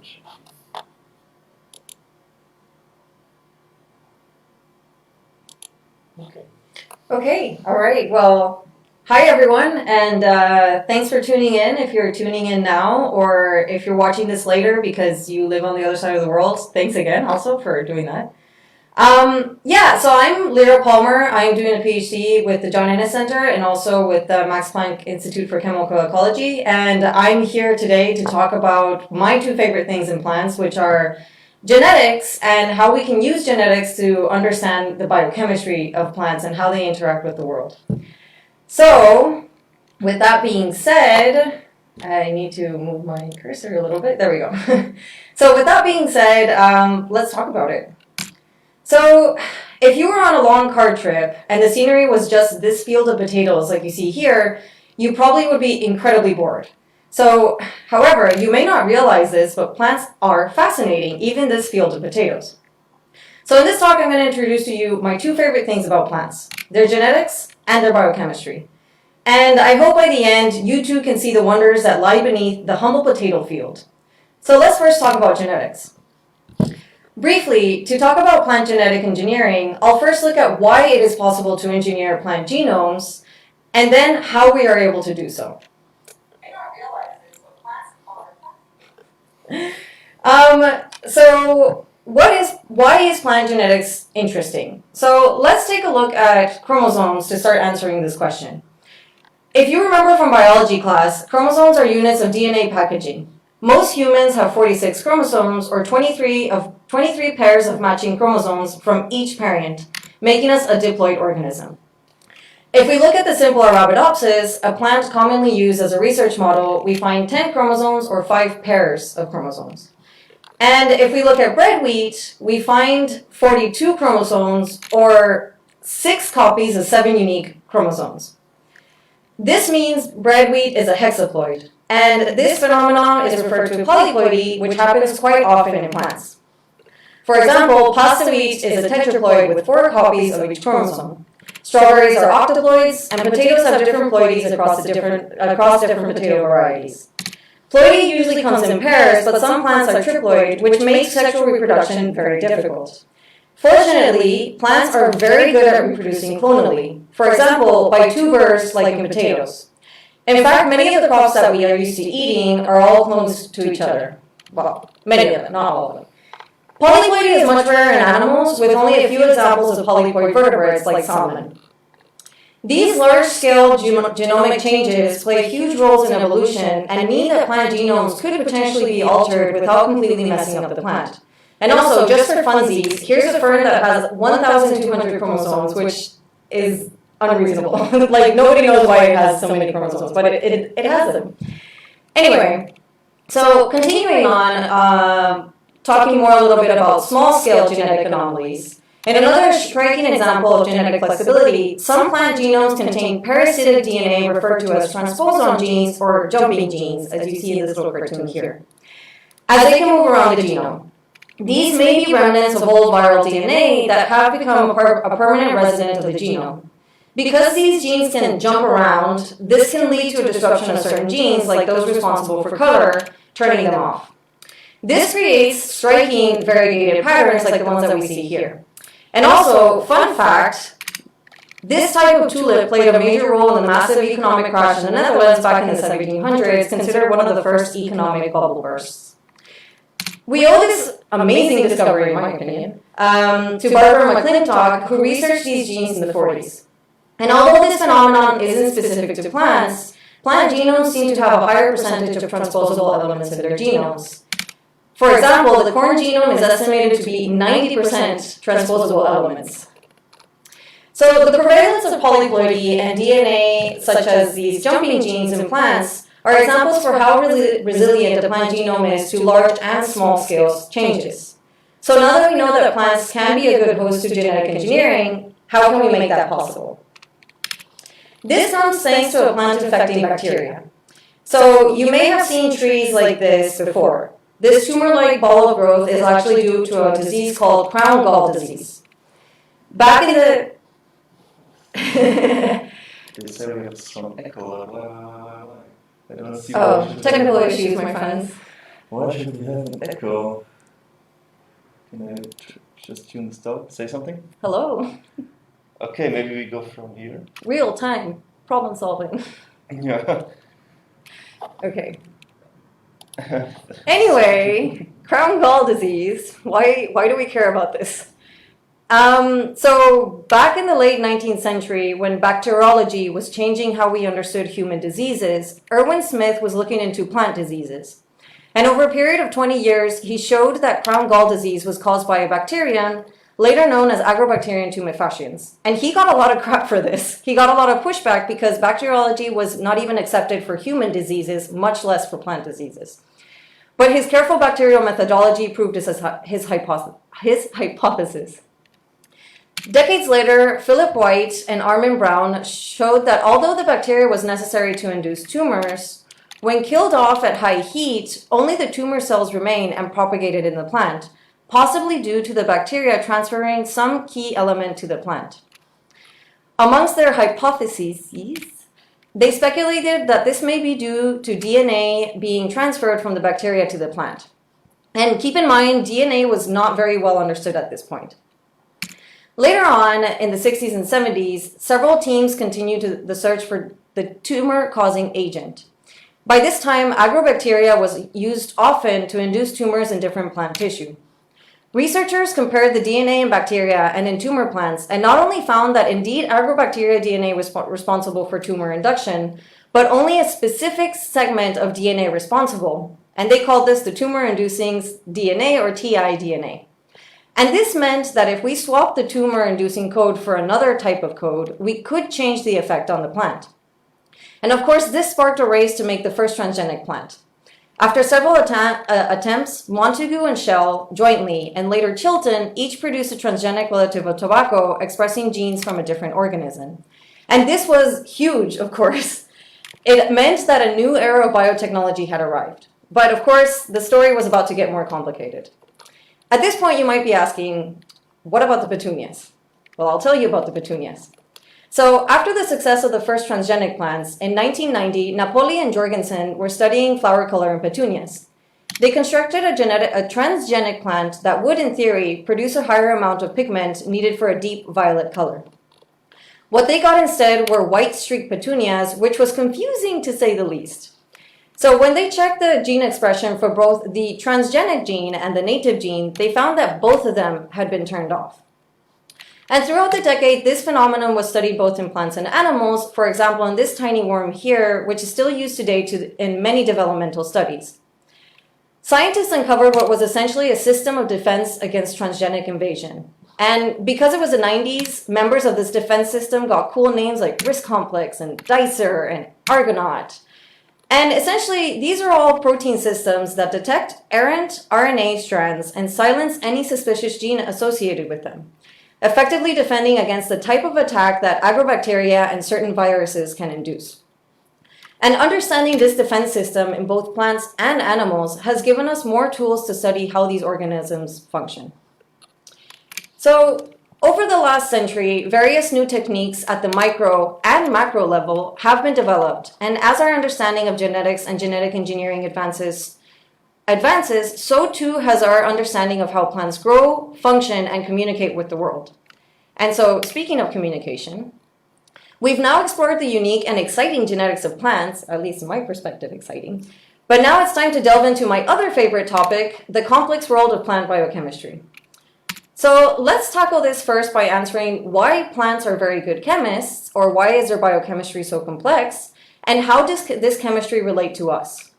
switch. Okay, all right. Well, hi everyone, and thanks for tuning in if you're tuning in now, or if you're watching this later because you live on the other side of the world. Thanks again also for doing that. Yeah, so I'm Lira Palmer. I'm doing a PhD with the John Innes Center and also with the Max-Planck Institute for Chemical Ecology, and I'm here today to talk about my two favorite things in plants, which are genetics and how we can use genetics to understand the biochemistry of plants and how they interact with the world. So, with that being said, I need to move my cursor a little bit. There we go. So with that being said, let's talk about it. So, if you were on a long car trip and the scenery was just this field of potatoes like you see here, you probably would be incredibly bored. So, however, you may not realize this, but plants are fascinating, even this field of potatoes. So in this talk, I'm going to introduce to you my two favorite things about plants, their genetics and their biochemistry. And I hope by the end, you too can see the wonders that lie beneath the humble potato field. So let's first talk about genetics. Briefly, to talk about plant genetic engineering, I'll first look at why it is possible to engineer plant genomes, and then how we are able to do so. So why is plant genetics interesting? So let's take a look at chromosomes to start answering this question. If you remember from biology class, chromosomes are units of DNA packaging. Most humans have 46 chromosomes, or 23 pairs of matching chromosomes from each parent, making us a diploid organism. If we look at the simple Arabidopsis, a plant commonly used as a research model, we find 10 chromosomes or 5 pairs of chromosomes. And if we look at bread wheat, we find 42 chromosomes or 6 copies of 7 unique chromosomes. This means bread wheat is a hexaploid, and this phenomenon is referred to polyploidy, which happens quite often in plants. For example, pasta wheat is a tetraploid with 4 copies of each chromosome. Strawberries are octaploids, and potatoes have different ploidies across different potato varieties. Ploidy usually comes in pairs, but some plants are triploid, which makes sexual reproduction very difficult. Fortunately, plants are very good at reproducing clonally, for example, by tubers like in potatoes. In fact, many of the crops that we are used to eating are all clones to each other. Well, many of them, not all of them. Polyploidy is much rarer in animals, with only a few examples of polyploid vertebrates like salmon. These large-scale genomic changes play huge roles in evolution and mean that plant genomes could potentially be altered without completely messing up the plant. And also, just for funsies, here's a fern that has 1,200 chromosomes, which is unreasonable. Like, nobody knows why it has so many chromosomes, but it has them. Anyway, so continuing on, talking more a little bit about small-scale genetic anomalies. In another striking example of genetic flexibility, some plant genomes contain parasitic DNA referred to as transposon genes or jumping genes, as you see in this little cartoon here. As they can move around the genome, these may be remnants of old viral DNA that have become a permanent resident of the genome. Because these genes can jump around, this can lead to a disruption of certain genes, like those responsible for color, turning them off. This creates striking variegated patterns like the ones that we see here. And also, fun fact, this type of tulip played a major role in the massive economic crash in the Netherlands back in the 1700s, considered one of the first economic bubble bursts. We owe this amazing discovery, in my opinion, to Barbara McClintock, who researched these genes in the 40s. And although this phenomenon isn't specific to plants, plant genomes seem to have a higher percentage of transposable elements in their genomes. For example, the corn genome is estimated to be 90% transposable elements. So the prevalence of polyploidy and DNA, such as these jumping genes in plants, are examples for how resilient a plant genome is to large and small scale changes. So now that we know that plants can be a good host to genetic engineering, how can we make that possible? This comes thanks to a plant-infecting bacteria. So you may have seen trees like this before. This tumor-like ball of growth is actually due to a disease called crown gall disease. Back in the... we have some echo. I don't see technical issues, my friends. Why should we have an echo? Can I just tune this down? Say something? Hello. Okay, maybe we go from here. Real time problem solving. Yeah. Okay. Anyway, crown gall disease. Why do we care about this? So back in the late 19th century, when bacteriology was changing how we understood human diseases, Erwin Smith was looking into plant diseases. And over a period of 20 years, he showed that crown gall disease was caused by a bacterium, later known as Agrobacterium tumefaciens. And he got a lot of crap for this. He got a lot of pushback because bacteriology was not even accepted for human diseases, much less for plant diseases. But his careful bacterial methodology proved his hypothesis. Decades later, Philip White and Armin Brown showed that although the bacteria was necessary to induce tumors, when killed off at high heat, only the tumor cells remain and propagated in the plant, possibly due to the bacteria transferring some key element to the plant. Amongst their hypotheses, they speculated that this may be due to DNA being transferred from the bacteria to the plant. And keep in mind, DNA was not very well understood at this point. Later on, in the 60s and 70s, several teams continued the search for the tumor-causing agent. By this time, agrobacteria was used often to induce tumors in different plant tissue. Researchers compared the DNA in bacteria and in tumor plants and not only found that indeed agrobacteria DNA was responsible for tumor induction, but only a specific segment of DNA responsible. And they called this the tumor-inducing DNA or TI-DNA. And this meant that if we swapped the tumor-inducing code for another type of code, we could change the effect on the plant. And of course, this sparked a race to make the first transgenic plant. After several attempts, Montagu and Shell jointly, and later Chilton, each produced a transgenic relative of tobacco expressing genes from a different organism. And this was huge, of course. It meant that a new era of biotechnology had arrived. But of course, the story was about to get more complicated. At this point, you might be asking, what about the petunias? Well, I'll tell you about the petunias. So after the success of the first transgenic plants, in 1990, Napoli and Jorgensen were studying flower color in petunias. They constructed a transgenic plant that would, in theory, produce a higher amount of pigment needed for a deep violet color. What they got instead were white streaked petunias, which was confusing to say the least. So when they checked the gene expression for both the transgenic gene and the native gene, they found that both of them had been turned off. And throughout the decade, this phenomenon was studied both in plants and animals, for example, in this tiny worm here, which is still used today in many developmental studies. Scientists uncovered what was essentially a system of defense against transgenic invasion. And because it was the 90s, members of this defense system got cool names like Risk Complex and Dicer and Argonaut. And essentially, these are all protein systems that detect errant RNA strands and silence any suspicious gene associated with them, effectively defending against the type of attack that agrobacteria and certain viruses can induce. And understanding this defense system in both plants and animals has given us more tools to study how these organisms function. So, over the last century, various new techniques at the micro and macro level have been developed, and as our understanding of genetics and genetic engineering advances, so too has our understanding of how plants grow, function, and communicate with the world. And so, speaking of communication, we've now explored the unique and exciting genetics of plants, at least in my perspective, exciting. But now it's time to delve into my other favorite topic, the complex world of plant biochemistry. So let's tackle this first by answering why plants are very good chemists, or why is their biochemistry so complex, and how does this chemistry relate to us?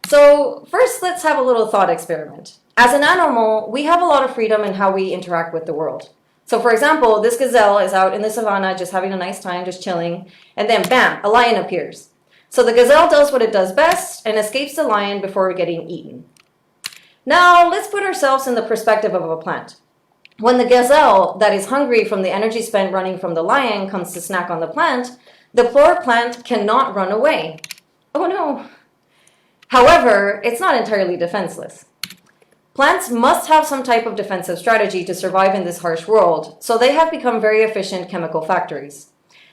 So first, let's have a little thought experiment. As an animal, we have a lot of freedom in how we interact with the world. So for example, this gazelle is out in the savannah just having a nice time, just chilling, and then bam, a lion appears. So the gazelle does what it does best and escapes the lion before getting eaten. Now, let's put ourselves in the perspective of a plant. When the gazelle that is hungry from the energy spent running from the lion comes to snack on the plant, the poor plant cannot run away. Oh no! However, it's not entirely defenseless. Plants must have some type of defensive strategy to survive in this harsh world, so they have become very efficient chemical factories.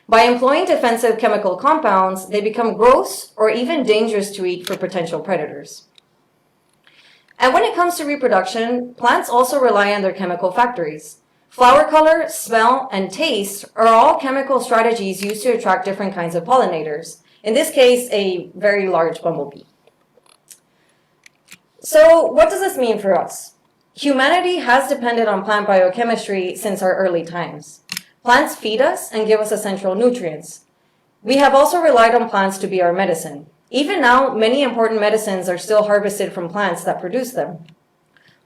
By employing defensive chemical compounds, they become gross or even dangerous to eat for potential predators. And when it comes to reproduction, plants also rely on their chemical factories. Flower color, smell, and taste are all chemical strategies used to attract different kinds of pollinators. In this case, a very large bumblebee. So what does this mean for us? Humanity has depended on plant biochemistry since our early times. Plants feed us and give us essential nutrients. We have also relied on plants to be our medicine. Even now, many important medicines are still harvested from plants that produce them.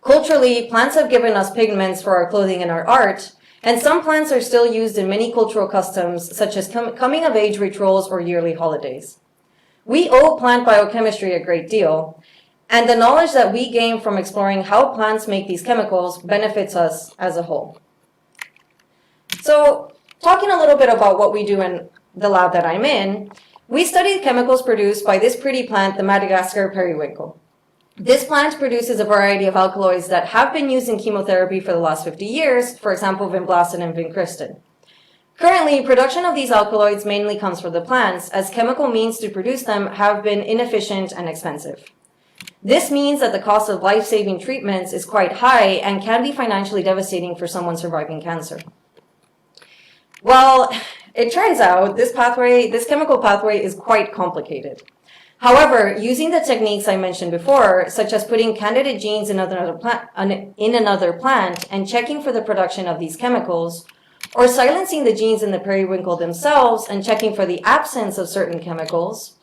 Culturally, plants have given us pigments for our clothing and our art, and some plants are still used in many cultural customs, such as coming-of-age rituals or yearly holidays. We owe plant biochemistry a great deal, and the knowledge that we gain from exploring how plants make these chemicals benefits us as a whole. So, talking a little bit about what we do in the lab that I'm in, we study chemicals produced by this pretty plant, the Madagascar periwinkle. This plant produces a variety of alkaloids that have been used in chemotherapy for the last 50 years, for example, vinblastine and vincristine. Currently, production of these alkaloids mainly comes from the plants, as chemical means to produce them have been inefficient and expensive. This means that the cost of life-saving treatments is quite high and can be financially devastating for someone surviving cancer. Well, it turns out this chemical pathway is quite complicated. However, using the techniques I mentioned before, such as putting candidate genes in another plant and checking for the production of these chemicals, or silencing the genes in the periwinkle themselves and checking for the absence of certain chemicals,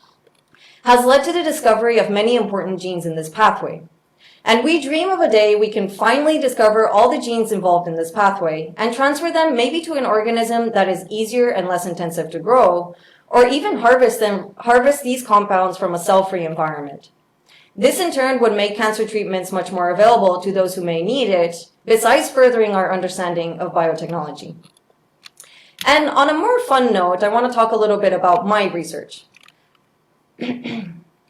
has led to the discovery of many important genes in this pathway. And we dream of a day we can finally discover all the genes involved in this pathway and transfer them maybe to an organism that is easier and less intensive to grow, or even harvest these compounds from a cell-free environment. This in turn would make cancer treatments much more available to those who may need it, besides furthering our understanding of biotechnology. And on a more fun note, I want to talk a little bit about my research.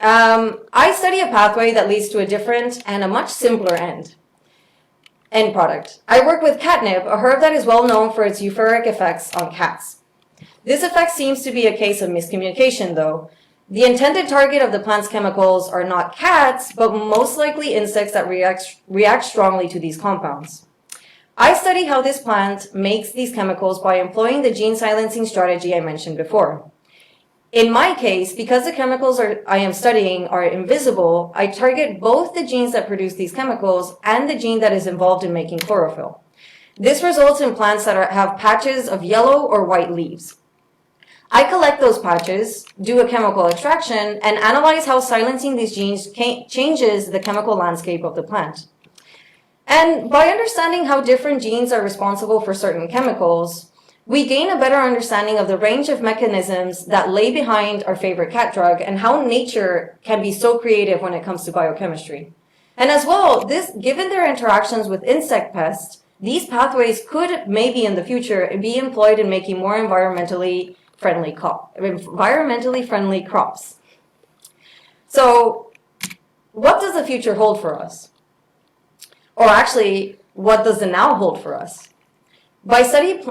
I study a pathway that leads to a different and a much simpler end product. I work with catnip, a herb that is well known for its euphoric effects on cats. This effect seems to be a case of miscommunication, though. The intended target of the plant's chemicals are not cats, but most likely insects that react strongly to these compounds. I study how this plant makes these chemicals by employing the gene silencing strategy I mentioned before. In my case, because the chemicals I am studying are invisible, I target both the genes that produce these chemicals and the gene that is involved in making chlorophyll. This results in plants that have patches of yellow or white leaves. I collect those patches, do a chemical extraction, and analyze how silencing these genes changes the chemical landscape of the plant. And by understanding how different genes are responsible for certain chemicals, we gain a better understanding of the range of mechanisms that lay behind our favorite cat drug and how nature can be so creative when it comes to biochemistry. And as well, given their interactions with insect pests, these pathways could maybe in the future be employed in making more environmentally friendly crops. So, what does the future hold for us? Or actually, what does the now hold for us? By studying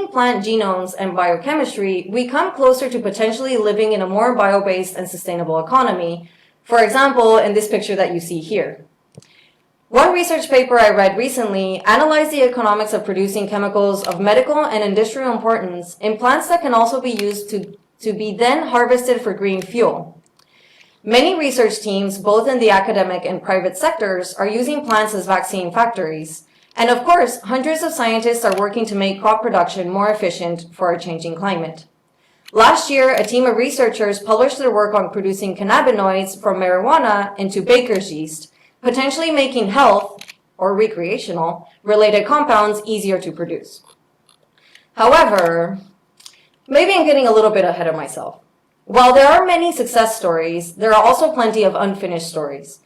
plant genomes and biochemistry, we come closer to potentially living in a more bio-based and sustainable economy, for example, in this picture that you see here. One research paper I read recently analyzed the economics of producing chemicals of medical and industrial importance in plants that can also be used to be then harvested for green fuel. Many research teams, both in the academic and private sectors, are using plants as vaccine factories. And of course, hundreds of scientists are working to make crop production more efficient for our changing climate. Last year, a team of researchers published their work on producing cannabinoids from marijuana into baker's yeast, potentially making health, or recreational, related compounds easier to produce. However, maybe I'm getting a little bit ahead of myself. While there are many success stories, there are also plenty of unfinished stories.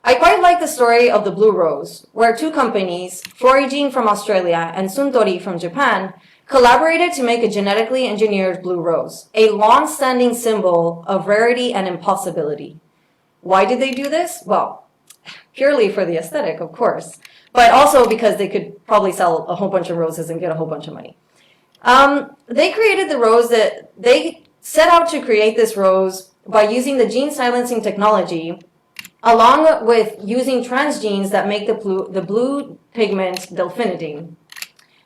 I quite like the story of the blue rose, where two companies, Florigene from Australia and Suntory from Japan, collaborated to make a genetically engineered blue rose, a long-standing symbol of rarity and impossibility. Why did they do this? Well, purely for the aesthetic, of course, but also because they could probably sell a whole bunch of roses and get a whole bunch of money. They created the rose they set out to create this rose by using the gene silencing technology along with using transgenes that make the blue pigment delphinidine.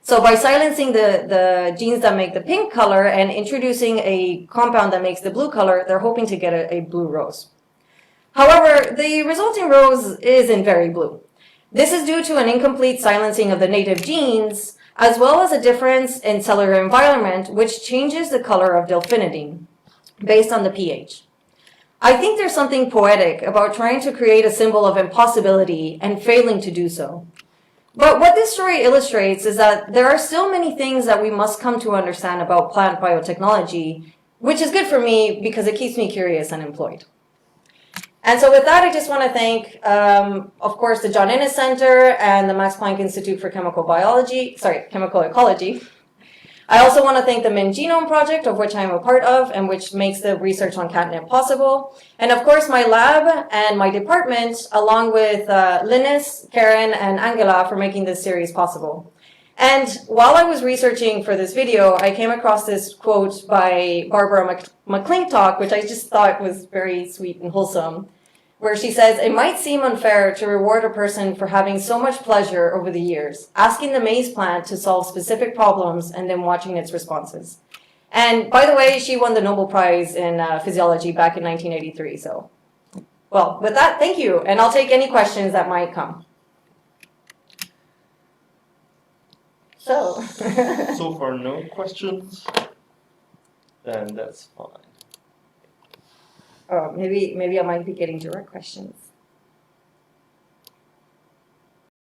So by silencing the genes that make the pink color and introducing a compound that makes the blue color, they're hoping to get a blue rose. However, the resulting rose isn't very blue. This is due to an incomplete silencing of the native genes, as well as a difference in cellular environment, which changes the color of delphinidine based on the pH. I think there's something poetic about trying to create a symbol of impossibility and failing to do so. But what this story illustrates is that there are still many things that we must come to understand about plant biotechnology, which is good for me because it keeps me curious and employed. And so with that, I just want to thank, of course, the John Innes Center and the Max-Planck Institute for Chemical Ecology. I also want to thank the MIN Genome Project, of which I am a part of, and which makes the research on catnip possible. And of course, my lab and my department, along with Linus, Karen, and Angela for making this series possible. And while I was researching for this video, I came across this quote by Barbara McClintock, which I just thought was very sweet and wholesome, where she says, "It might seem unfair to reward a person for having so much pleasure over the years, asking the maize plant to solve specific problems and then watching its responses." And by the way, she won the Nobel Prize in Physiology back in 1983. So, well, with that, thank you. And I'll take any questions that might come. So, So far, no questions. Then that's fine. maybe I might be getting direct questions.